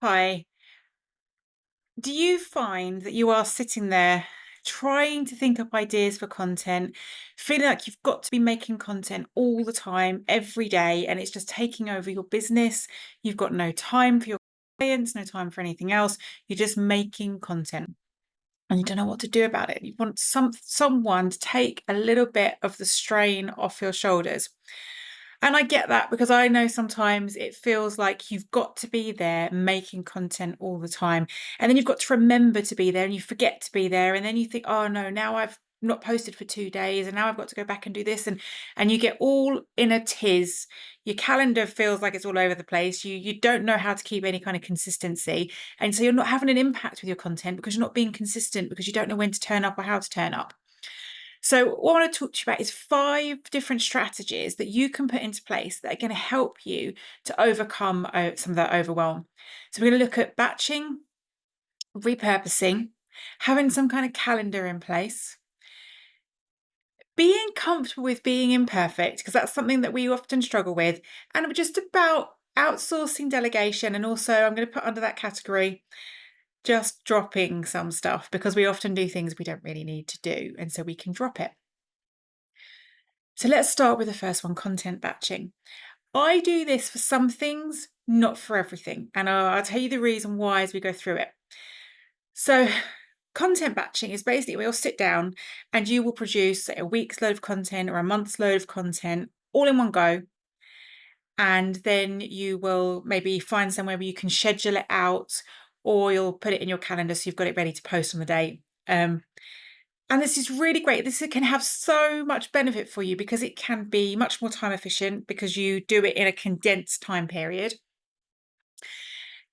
Hi. Do you find that you are sitting there trying to think up ideas for content, feeling like you've got to be making content all the time, every day, and it's just taking over your business? You've got no time for your clients, no time for anything else. You're just making content and you don't know what to do about it. You want someone to take a little bit of the strain off your shoulders. And I get that because I know sometimes it feels like you've got to be there making content all the time. And then you've got to remember to be there and you forget to be there. And then you think, oh no, now I've not posted for 2 days and now I've got to go back and do this. And you get all in a tiz. Your calendar feels like it's all over the place. You don't know how to keep any kind of consistency. And so you're not having an impact with your content because you're not being consistent because you don't know when to turn up or how to turn up. So what I want to talk to you about is 5 different strategies that you can put into place that are going to help you to overcome some of that overwhelm. So we're going to look at batching, repurposing, having some kind of calendar in place, being comfortable with being imperfect, because that's something that we often struggle with, and just about outsourcing delegation. And also I'm going to put under that category just dropping some stuff because we often do things we don't really need to do, and so we can drop it. So let's start with the first one, content batching. I do this for some things, not for everything. And I'll tell you the reason why as we go through it. So content batching is basically we'll sit down and you will produce say, a week's load of content or a month's load of content all in one go. And then you will maybe find somewhere where you can schedule it out or you'll put it in your calendar so you've got it ready to post on the day. And this is really great. This can have so much benefit for you because it can be much more time efficient because you do it in a condensed time period.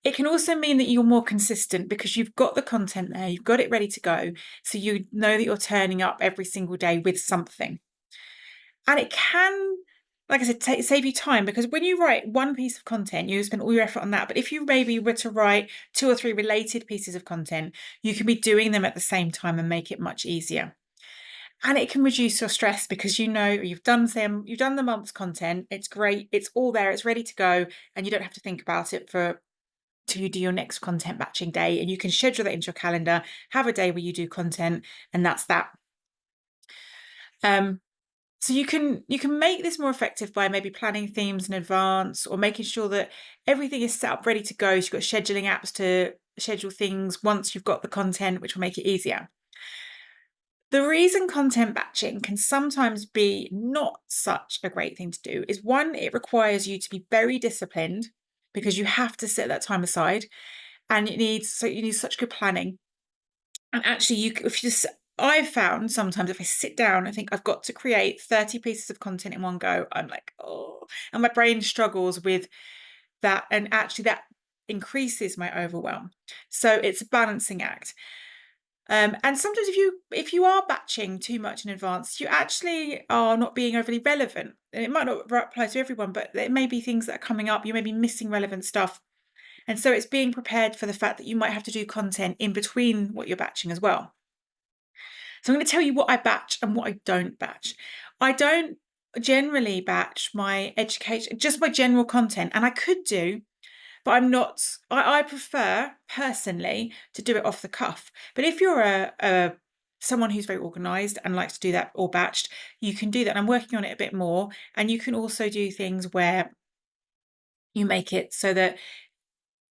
It can also mean that you're more consistent because you've got the content there, you've got it ready to go. So you know that you're turning up every single day with something. And it can, like I said, save you time because when you write one piece of content, you spend all your effort on that. But if you maybe were to write 2 or 3 related pieces of content, you can be doing them at the same time and make it much easier. And it can reduce your stress because you know you've done the month's content. It's great. It's all there. It's ready to go. And you don't have to think about it till you do your next content batching day. And you can schedule that into your calendar, have a day where you do content, and that's that. So you can make this more effective by maybe planning themes in advance or making sure that everything is set up ready to go. So you've got scheduling apps to schedule things once you've got the content, which will make it easier. The reason content batching can sometimes be not such a great thing to do is one, it requires you to be very disciplined because you have to set that time aside and you need such good planning. And actually I've found sometimes if I sit down, I think I've got to create 30 pieces of content in one go. I'm like, oh, and my brain struggles with that. And actually that increases my overwhelm. So it's a balancing act. And sometimes if you are batching too much in advance, you actually are not being overly relevant. And it might not apply to everyone, but there may be things that are coming up. You may be missing relevant stuff. And so it's being prepared for the fact that you might have to do content in between what you're batching as well. So I'm going to tell you what I batch and what I don't batch. I don't generally batch my education, just my general content. And I could do, but I'm not. I prefer personally to do it off the cuff. But if you're someone who's very organized and likes to do that all batched, you can do that. And I'm working on it a bit more. And you can also do things where you make it so that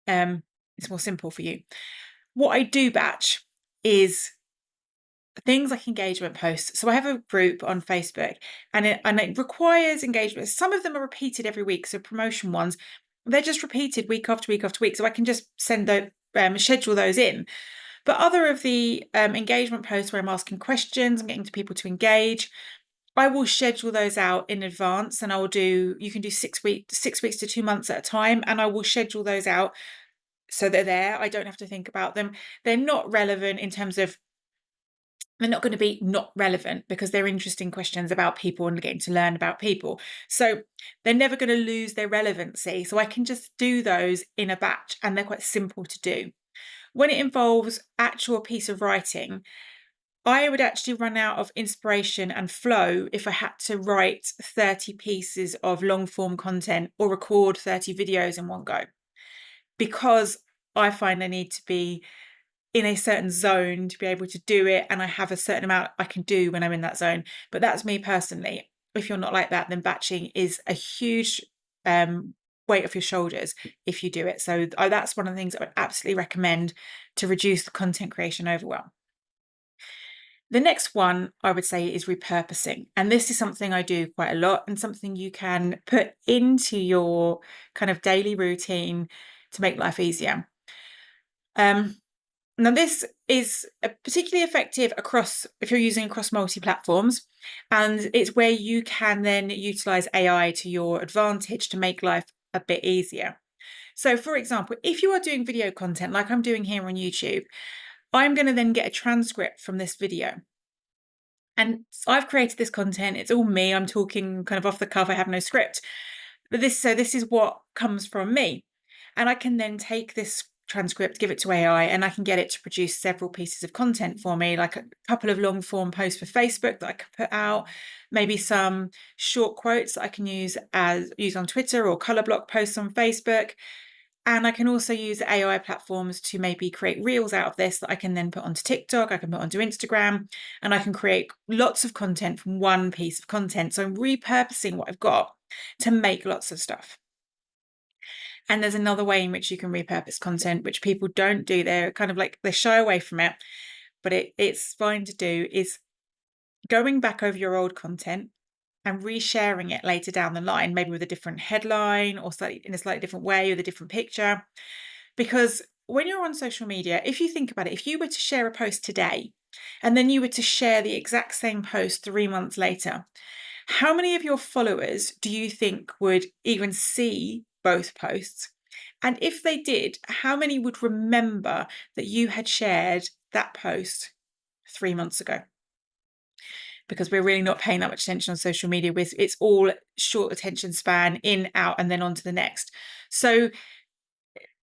it's more simple for you. What I do batch is things like engagement posts. So I have a group on Facebook and it requires engagement. Some of them are repeated every week. So promotion ones, they're just repeated week after week after week. So I can just schedule those in. But other of the engagement posts where I'm asking questions, I'm getting to people to engage, I will schedule those out in advance and you can do 6 weeks to 2 months at a time. And I will schedule those out so they're there. I don't have to think about them. They're not relevant in terms of they're not going to be not relevant because they're interesting questions about people and getting to learn about people. So they're never going to lose their relevancy. So I can just do those in a batch and they're quite simple to do. When it involves actual piece of writing, I would actually run out of inspiration and flow if I had to write 30 pieces of long form content or record 30 videos in one go. Because I find I need to be in a certain zone to be able to do it, and I have a certain amount I can do when I'm in that zone. But that's me personally. If you're not like that, then batching is a huge weight off your shoulders if you do it. So that's one of the things I would absolutely recommend to reduce the content creation overwhelm. The next one I would say is repurposing. And this is something I do quite a lot and something you can put into your kind of daily routine to make life easier. Now, this is particularly effective if you're using across multi-platforms, and it's where you can then utilize AI to your advantage to make life a bit easier. So, for example, if you are doing video content like I'm doing here on YouTube, I'm going to then get a transcript from this video. And I've created this content. It's all me. I'm talking kind of off the cuff. I have no script. But this is what comes from me. And I can then take this transcript, give it to AI, and I can get it to produce several pieces of content for me, like a couple of long form posts for Facebook that I could put out, maybe some short quotes that I can use on Twitter, or color block posts on Facebook. And I can also use AI platforms to maybe create reels out of this that I can then put onto TikTok, I can put onto Instagram, and I can create lots of content from one piece of content. So I'm repurposing what I've got to make lots of stuff. And there's another way in which you can repurpose content, which people don't do. They're kind of like, they shy away from it, but it's fine to do, is going back over your old content and resharing it later down the line, maybe with a different headline or in a slightly different way with a different picture. Because when you're on social media, if you think about it, if you were to share a post today and then you were to share the exact same post 3 months later, how many of your followers do you think would even see both posts? And if they did, how many would remember that you had shared that post 3 months ago? Because we're really not paying that much attention on social media. It's all short attention span, in, out, and then on to the next. So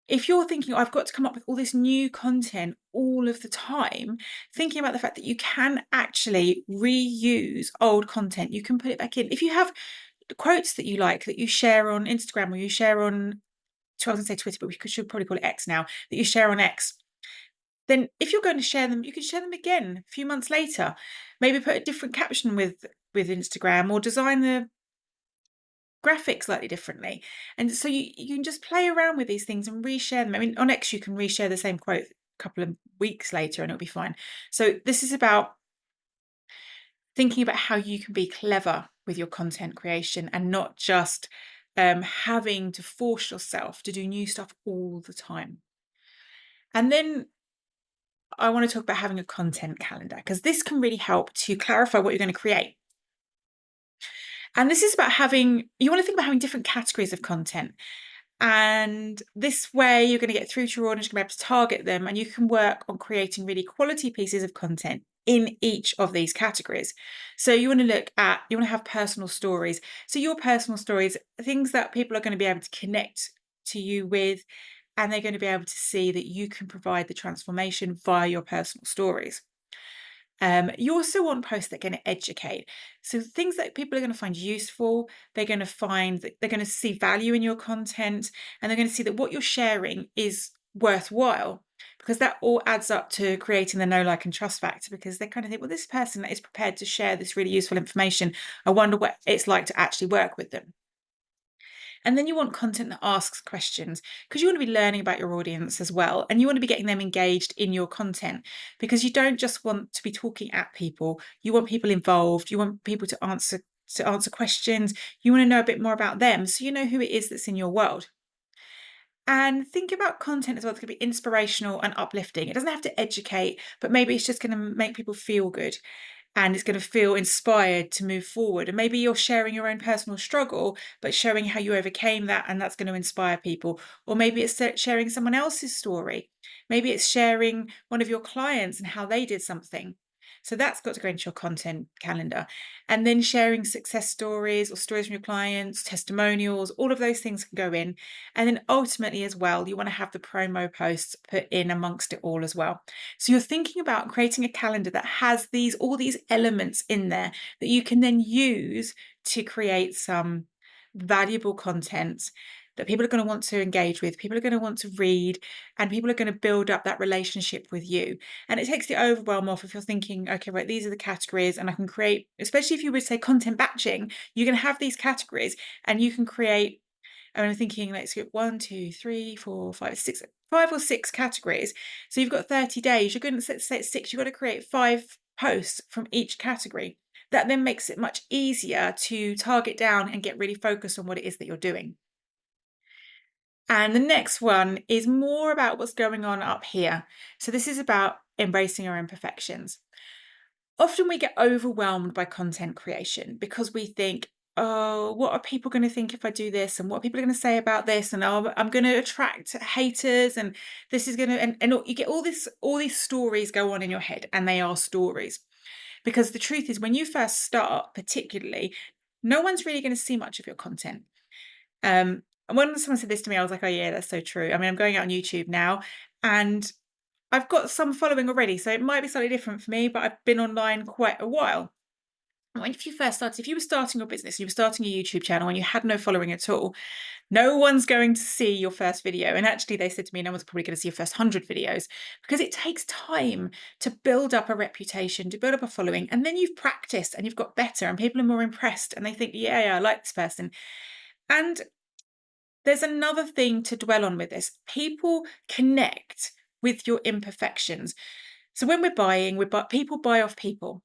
if you're thinking, I've got to come up with all this new content all of the time, thinking about the fact that you can actually reuse old content, you can put it back in. If you have quotes that you like, that you share on Instagram, or you share on, I was going to say Twitter, but we should probably call it X now, that you share on X, then if you're going to share them, you can share them again a few months later. Maybe put a different caption with Instagram, or design the graphics slightly differently. And so you can just play around with these things and reshare them. I mean, on X, you can reshare the same quote a couple of weeks later and it'll be fine. So this is about thinking about how you can be clever with your content creation and not just having to force yourself to do new stuff all the time. And then I want to talk about having a content calendar, because this can really help to clarify what you're going to create. And this is about you want to think about having different categories of content. And this way you're going to get through to your audience, you're going to be able to target them, and you can work on creating really quality pieces of content in each of these categories. So you want to have personal stories. So your personal stories, things that people are going to be able to connect to you with, and they're going to be able to see that you can provide the transformation via your personal stories. You also want posts that are going to educate. So things that people are going to find useful, they're going to find that they're going to see value in your content, and they're going to see that what you're sharing is worthwhile, because that all adds up to creating the know, like, and trust factor, because they kind of think, well, this person is prepared to share this really useful information. I wonder what it's like to actually work with them. And then you want content that asks questions, because you want to be learning about your audience as well. And you want to be getting them engaged in your content, because you don't just want to be talking at people. You want people involved. You want people to answer questions. You want to know a bit more about them, so you know who it is that's in your world. And think about content as well. It's going to be inspirational and uplifting. It doesn't have to educate, but maybe it's just going to make people feel good. And it's going to feel inspired to move forward. And maybe you're sharing your own personal struggle, but showing how you overcame that, and that's going to inspire people. Or maybe it's sharing someone else's story. Maybe it's sharing one of your clients and how they did something. So that's got to go into your content calendar. And then sharing success stories or stories from your clients, testimonials, all of those things can go in. And then ultimately as well, you want to have the promo posts put in amongst it all as well. So you're thinking about creating a calendar that has all these elements in there that you can then use to create some valuable content that people are going to want to engage with, people are going to want to read, and people are going to build up that relationship with you. And it takes the overwhelm off if you're thinking, okay, right, these are the categories, and I can create, especially if you would say content batching, you're going to have these categories and you can create. And I'm thinking, let's go 1, 2, 3, 4, 5, 6, 5 or 6 categories. So you've got 30 days. You're going to say it's 6. You've got to create 5 posts from each category. That then makes it much easier to target down and get really focused on what it is that you're doing. And the next one is more about what's going on up here. So this is about embracing our imperfections. Often we get overwhelmed by content creation because we think, oh, what are people going to think if I do this? And what are people going to say about this? And oh, I'm going to attract haters. And this is going to, and you get all these stories go on in your head, and they are stories. Because the truth is, when you first start, particularly, no one's really going to see much of your content. And when someone said this to me, I was like, oh yeah, that's so true. I mean, I'm going out on YouTube now, and I've got some following already, so it might be slightly different for me, but I've been online quite a while. If you were starting your business, you were starting a YouTube channel and you had no following at all, no one's going to see your first video. And actually, they said to me, no one's probably going to see your first 100 videos, because it takes time to build up a reputation, to build up a following. And then you've practiced and you've got better and people are more impressed and they think, yeah, I like this person. And there's another thing to dwell on with this. People connect with your imperfections. So when we're buying, people buy off people.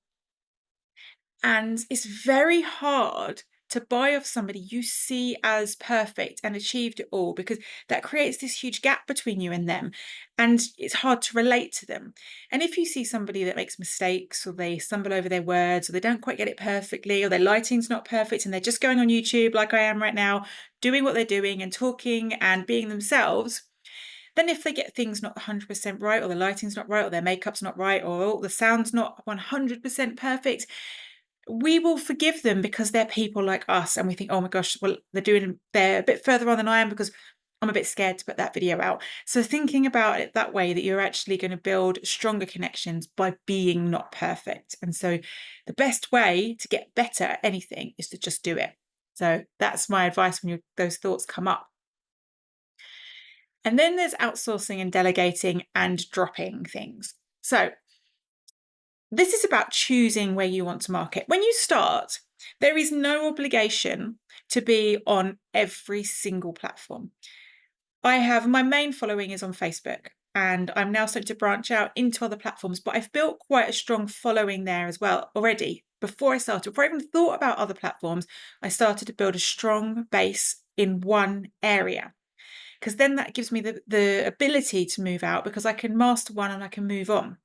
And it's very hard to buy off somebody you see as perfect and achieved it all, because that creates this huge gap between you and them. And it's hard to relate to them. And if you see somebody that makes mistakes, or they stumble over their words, or they don't quite get it perfectly, or their lighting's not perfect, and they're just going on YouTube like I am right now, doing what they're doing and talking and being themselves, then if they get things not 100% right, or the lighting's not right, or their makeup's not right, or the sound's not 100% perfect, we will forgive them because they're people like us. And we think, oh my gosh, well, they're a bit further on than I am because I'm a bit scared to put that video out. So thinking about it that way, that you're actually going to build stronger connections by being not perfect. And so the best way to get better at anything is to just do it. So that's my advice when those thoughts come up. And then there's outsourcing and delegating and dropping things. So this is about choosing where you want to market. When you start, there is no obligation to be on every single platform. My main following is on Facebook, and I'm now starting to branch out into other platforms, but I've built quite a strong following there as well already. Before I even thought about other platforms, I started to build a strong base in one area, because then that gives me the ability to move out, because I can master one and I can move on.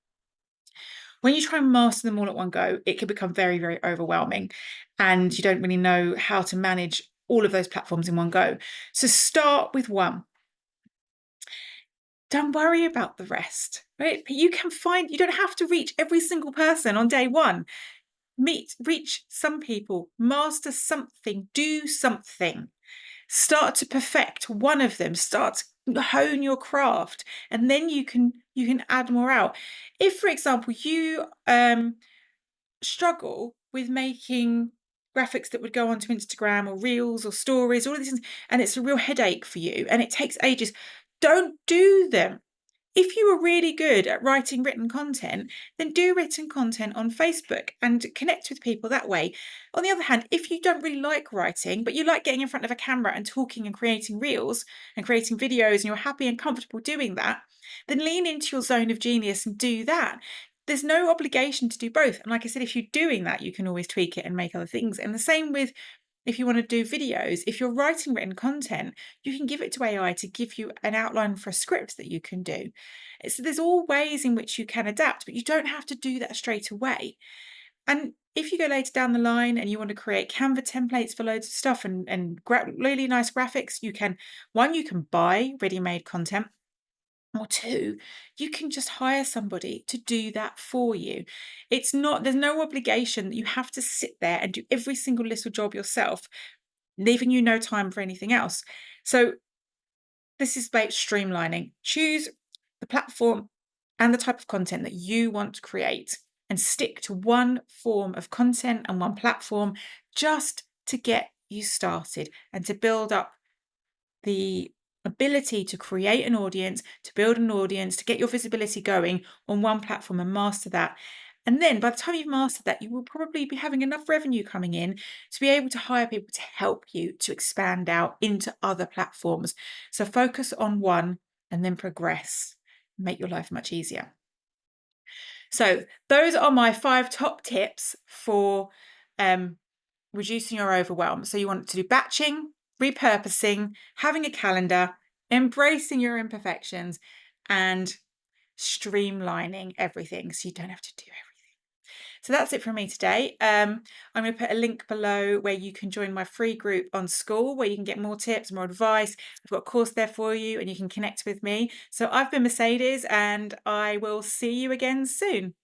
When you try and master them all at one go, it can become very, very overwhelming, and you don't really know how to manage all of those platforms in one go. So start with one. Don't worry about the rest, right? You don't have to reach every single person on day one. Reach some people, master something, do something. Start to perfect one of them, start to hone your craft, and then you can add more out. If, for example, you struggle with making graphics that would go onto Instagram or Reels or Stories, all of these things, and it's a real headache for you and it takes ages, don't do them. If you are really good at writing written content, then do written content on Facebook and connect with people that way. On the other hand, if you don't really like writing, but you like getting in front of a camera and talking and creating reels and creating videos, and you're happy and comfortable doing that, then lean into your zone of genius and do that. There's no obligation to do both. And like I said, if you're doing that, you can always tweak it and make other things. And the same with if you want to do videos. If you're writing written content, you can give it to AI to give you an outline for a script that you can do. So there's all ways in which you can adapt, but you don't have to do that straight away. And if you go later down the line and you want to create Canva templates for loads of stuff and really nice graphics, you can buy ready-made content. Or two, you can just hire somebody to do that for you. There's no obligation that you have to sit there and do every single little job yourself, leaving you no time for anything else. So this is about streamlining. Choose the platform and the type of content that you want to create, and stick to one form of content and one platform just to get you started and to build up the ability to create an audience, to build an audience, to get your visibility going on one platform and master that. And then by the time you've mastered that, you will probably be having enough revenue coming in to be able to hire people to help you to expand out into other platforms. So focus on one and then progress, make your life much easier. So those are my 5 top tips for reducing your overwhelm. So you want to do batching, repurposing, having a calendar, embracing your imperfections, and streamlining everything so you don't have to do everything. So that's it from me today. I'm going to put a link below where you can join my free group on school, where you can get more tips, more advice. I've got a course there for you and you can connect with me. So I've been Mercedes and I will see you again soon.